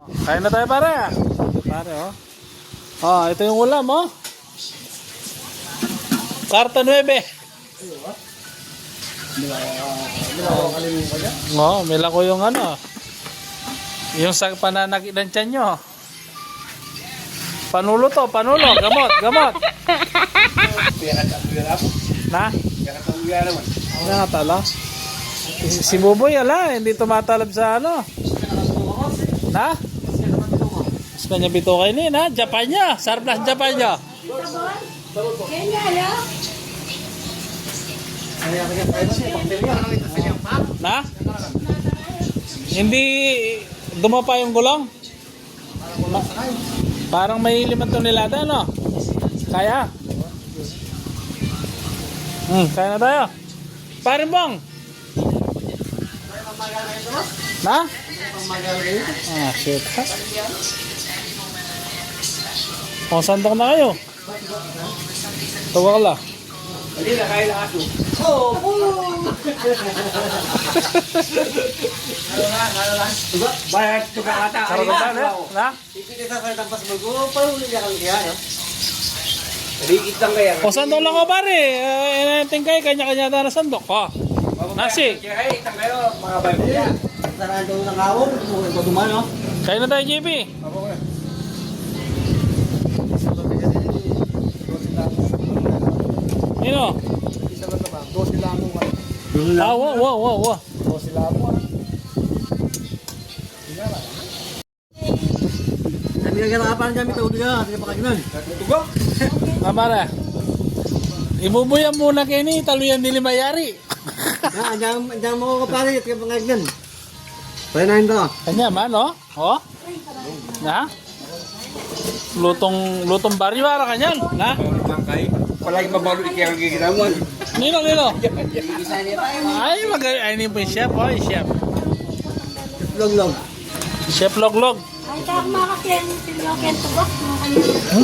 Kain na tayo pare. Pare oh. Oh, ito yung ulam oh. Karta 9. Oh, mila ko yung ano. Yung sa pananakit ng tiyan nyo. Panulo to, panulo. Gamot, gamot. Na? Ano nga tala? Si Buboy ala, hindi tumatalab sa ano. Na? Mas kanya bito kayo ni, na? Japan niya. Sarap na Japan niya. Na? Hindi dumapa yung gulong? Parang may 5 tonelada, no? Kaya? Kaya na tayo. Pare Bong! Na? Ah, shit. O, sandok na kayo. Tawag la. Hindi na kaya lang aso. Oo! Ano lang? Bayad ito ka kata. Sarap na tayo, na? Ipit ito sa tampas mo. Parang hindi ka kaya, no? Rikit lang kaya. O, sandok lang ko pare. Inayanting kayo, kanya-kanya na sandok. O, nasi. Kaya itang kayo, mga bayo niya. Saraan daw ng awon. Ito duman, no? Kain na tayo, JP. Nino? Isa ba naman? 12 lang mo. Ah, wow. 12 lang mo. Kami nagkakapan kami ito. Hindi pa kaginan. Tugo? Ah, pare. Ibubuyan muna kayo ni, taluyan nili mayari. Andiyan mo ko pare. Ito yung pangaginan. Pwede na ito. Kanya man, oh. Oh? Na? Lutong baryo para kanyan. Na? Bangkay. Palagi mabalo ikiyang giginamon. Nino. Ay, ay, ini po yung chef, oh, yung chef. Log. Chef Loglog. Ay, tak makakyan, tubak, mga kanina.